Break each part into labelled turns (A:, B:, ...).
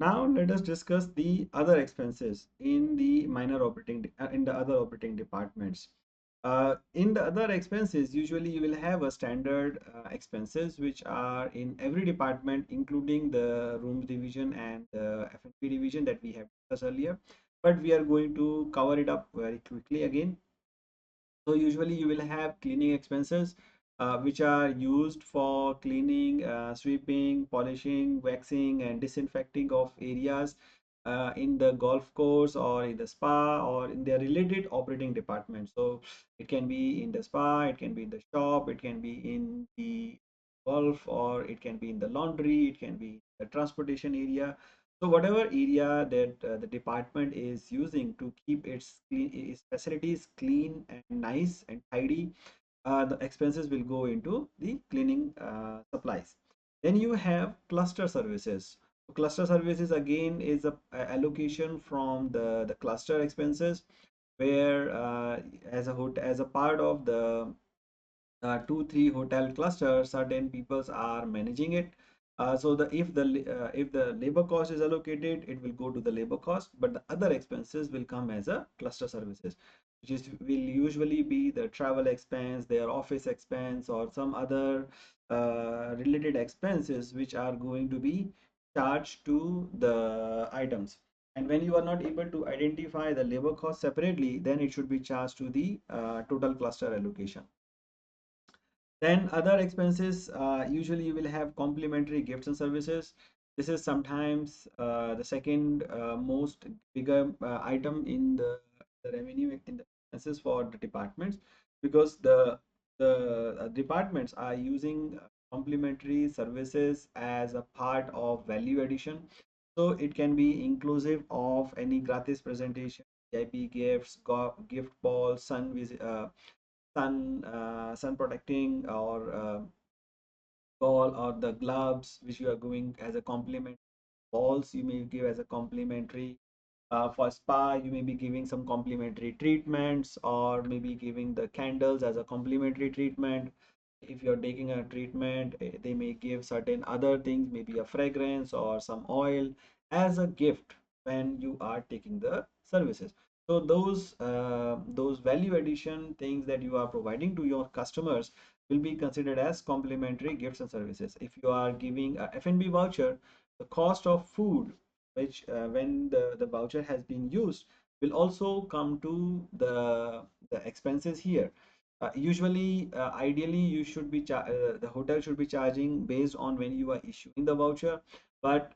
A: Now let us discuss the other expenses in the in the other operating departments. In the other expenses, usually you will have a standard expenses which are in every department, including the rooms division and the F&B division that we have discussed earlier. But we are going to cover it up very quickly again. So usually you will have cleaning expenses, which are used for cleaning, sweeping, polishing, waxing, and disinfecting of areas in the golf course or in the spa or in their related operating department. So it can be in the spa, it can be in the shop, it can be in the golf, or it can be in the laundry, it can be the transportation area. So whatever area that the department is using to keep its facilities clean and nice and tidy, the expenses will go into the cleaning supplies. Then you have cluster services. Cluster services again is a allocation from the cluster expenses, where as a part of the 2 3 hotel cluster, certain peoples are managing it. So the if the labor cost is allocated, it will go to the labor cost, but the other expenses will come as a cluster services, which is will usually be the travel expense, their office expense, or some other related expenses which are going to be charged to the items. And when you are not able to identify the labor cost separately, then it should be charged to the total cluster allocation. Then other expenses, usually you will have complimentary gifts and services. This is sometimes the second most bigger item in the revenue in the expenses for the departments, because the departments are using complimentary services as a part of value addition. So it can be inclusive of any gratis presentation, VIP gifts, gift balls, sun protecting, or ball, or the gloves which you are going as a compliment. Balls you may give as a complimentary. For spa, you may be giving some complimentary treatments, or maybe giving the candles as a complimentary treatment. If you're taking a treatment, they may give certain other things, maybe a fragrance or some oil as a gift when you are taking the services. So those value addition things that you are providing to your customers will be considered as complimentary gifts and services. If you are giving a F&B voucher, the cost of food, which when the voucher has been used, will also come to the expenses here. Usually, ideally, the hotel should be charging based on when you are issuing the voucher, but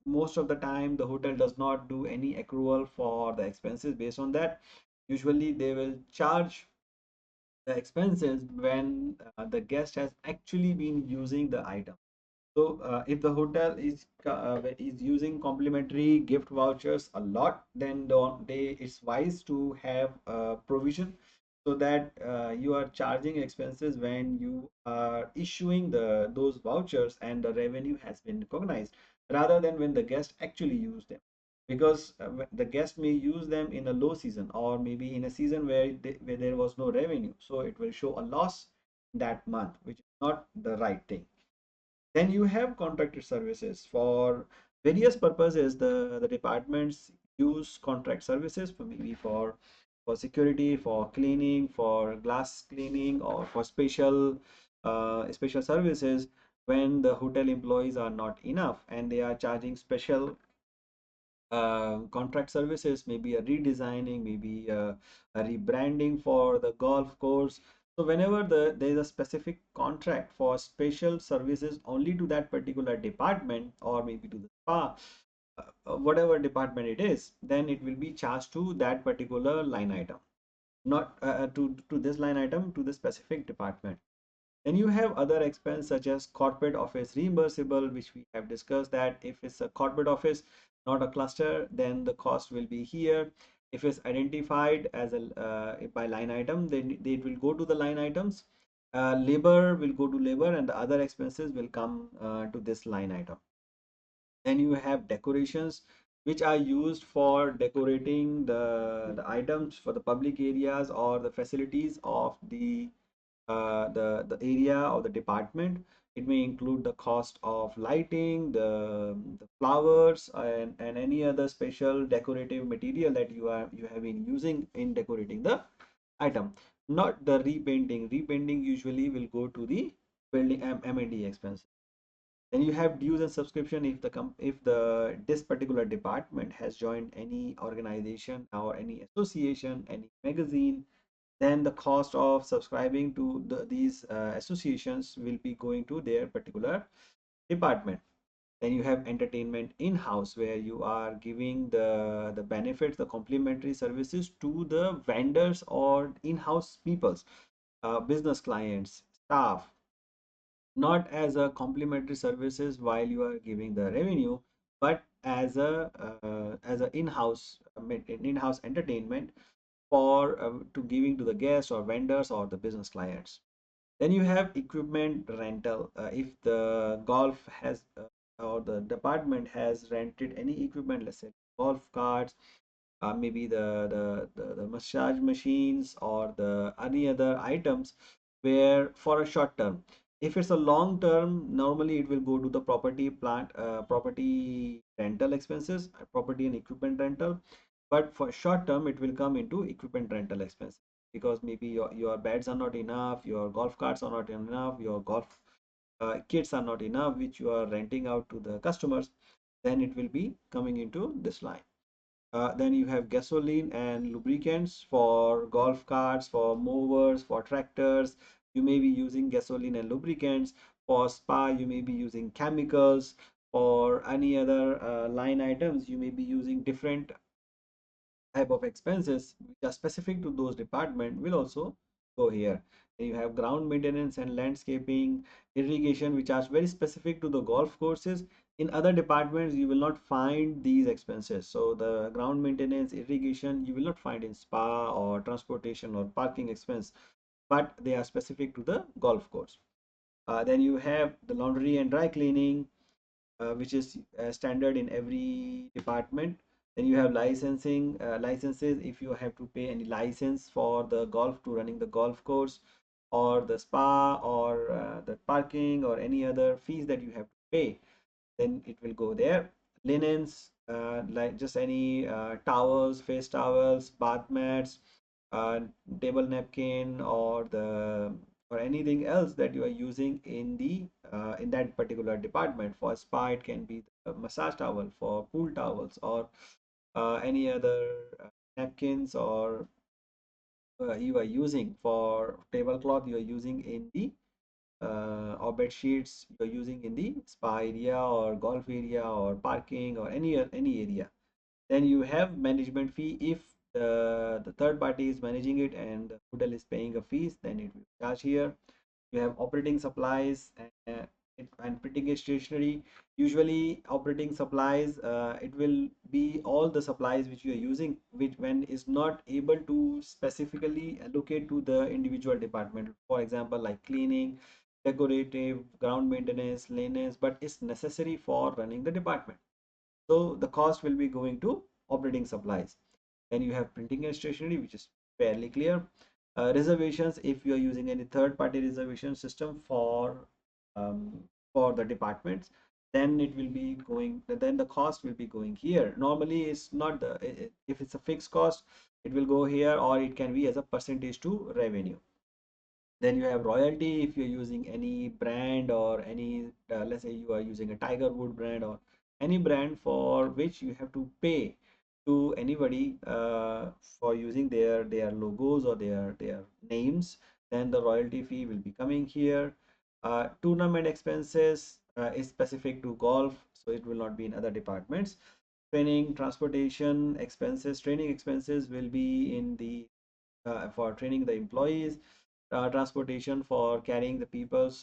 A: most of the time the hotel does not do any accrual for the expenses based on that. Usually, they will charge the expenses when the guest has actually been using the item. So if the hotel is using complimentary gift vouchers a lot, then it's wise to have a provision so that you are charging expenses when you are issuing those vouchers and the revenue has been recognized, rather than when the guest actually use them. Because the guest may use them in a low season, or maybe in a season where there was no revenue, so it will show a loss that month, which is not the right thing. Then you have contracted services. For various purposes, the departments use contract services, for maybe for security, for cleaning, for glass cleaning, or for special services when the hotel employees are not enough and they are charging special contract services, maybe a redesigning, maybe a rebranding for the golf course. So whenever there is a specific contract for special services only to that particular department, or maybe to the spa, whatever department it is, then it will be charged to that particular line item, not to this line item, to the specific department. Then you have other expense such as corporate office reimbursable, which we have discussed, that if it's a corporate office, not a cluster, then the cost will be here. If it's identified as a by line item, then they will go to the line items. Labor will go to labor, and the other expenses will come to this line item. Then you have decorations, which are used for decorating the items for the public areas or the facilities of the area or the department. It may include the cost of lighting, the flowers, and any other special decorative material that you have been using in decorating the item. Not the repainting. Repainting usually will go to the building M&D expense. Then you have dues and subscription. If the this particular department has joined any organization or any association, any magazine, then the cost of subscribing to these associations will be going to their particular department. Then you have entertainment in-house, where you are giving the benefits, the complimentary services to the vendors or in-house peoples, business clients, staff, not as a complimentary services while you are giving the revenue, but as a in-house entertainment for to giving to the guests or vendors or the business clients. Then you have equipment rental. If the golf has or the department has rented any equipment, let's say golf carts, maybe the massage machines or the any other items, where for a short term. If it's a long term, normally it will go to the property rental expenses, property and equipment rental. But for short term, it will come into equipment rental expense, because maybe your beds are not enough, your golf carts are not enough, your golf kits are not enough, which you are renting out to the customers. Then it will be coming into this line. Then you have gasoline and lubricants for golf carts, for mowers, for tractors. You may be using gasoline and lubricants. For spa, you may be using chemicals. For any other line items, you may be using different type of expenses which are specific to those department will also go here. Then you have ground maintenance and landscaping, irrigation, which are very specific to the golf courses. In other departments, you will not find these expenses. So the ground maintenance, irrigation, you will not find in spa or transportation or parking expense, but they are specific to the golf course. Then you have the laundry and dry cleaning, which is standard in every department. Then you have licenses, if you have to pay any license for the golf, to running the golf course, or the spa, or the parking, or any other fees that you have to pay, then it will go there. Linens, like just any towels, face towels, bath mats, uh, table napkin, or anything else that you are using in that particular department. For spa, it can be the massage towel. For pool towels, or any other napkins, or you are using for tablecloth, you are using in the or bed sheets you're using in the spa area or golf area or parking or any area. Then you have management fee. If the third party is managing it and the hotel is paying a fees, then it will charge here. You have operating supplies and printing and stationery. Usually operating supplies, it will be all the supplies which you are using, which when is not able to specifically allocate to the individual department, for example like cleaning, decorative, ground maintenance, linens, but it's necessary for running the department, so the cost will be going to operating supplies. Then you have printing and stationery, which is fairly clear. Reservations, if you are using any third party reservation system um, for the departments, then it will be going, then the cost will be going here. Normally it's not if it's a fixed cost, it will go here, or it can be as a percentage to revenue. Then you have royalty. If you're using any brand or any, let's say you are using a Tiger Wood brand or any brand for which you have to pay to anybody for using their logos or their names, then the royalty fee will be coming here. Tournament expenses is specific to golf, so it will not be in other departments. Training, transportation expenses, training expenses will be in the for training the employees. Transportation for carrying the people's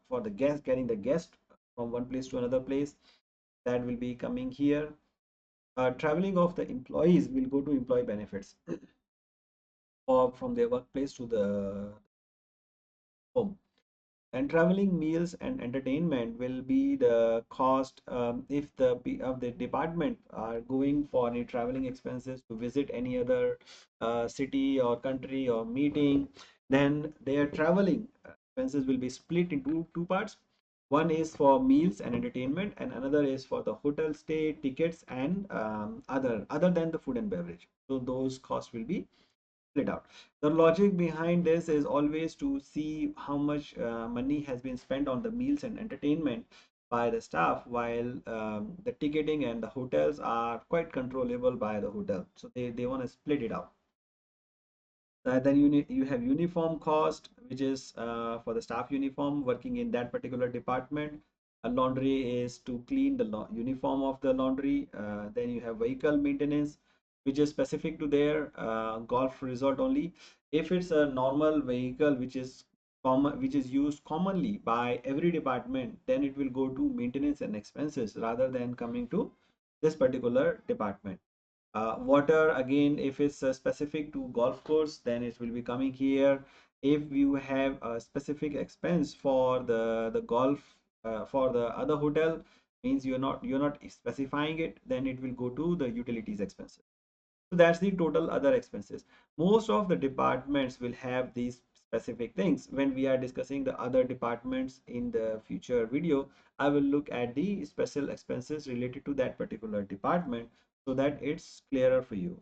A: for the guest, carrying the guest from one place to another place, that will be coming here. Traveling of the employees will go to employee benefits or from their workplace to the home. And traveling, meals and entertainment will be the cost. If of the department are going for any traveling expenses to visit any other city or country or meeting, then their traveling expenses will be split into two parts. One is for meals and entertainment, and another is for the hotel stay, tickets, and other than the food and beverage. So those costs will be split out. The logic behind this is always to see how much money has been spent on the meals and entertainment by the staff, while the ticketing and the hotels are quite controllable by the hotel. So they want to split it out. Then you have uniform cost, which is for the staff uniform working in that particular department. Laundry is to clean the uniform of the laundry. Then you have vehicle maintenance, which is specific to their golf resort only. If it's a normal vehicle which is common, which is used commonly by every department, then it will go to maintenance and expenses rather than coming to this particular department. Water, again, if it's specific to golf course, then it will be coming here. If you have a specific expense for the golf for the other hotel, means you're not specifying it, then it will go to the utilities expenses. So that's the total other expenses. Most of the departments will have these specific things. When we are discussing the other departments in the future video, I will look at the special expenses related to that particular department so that it's clearer for you.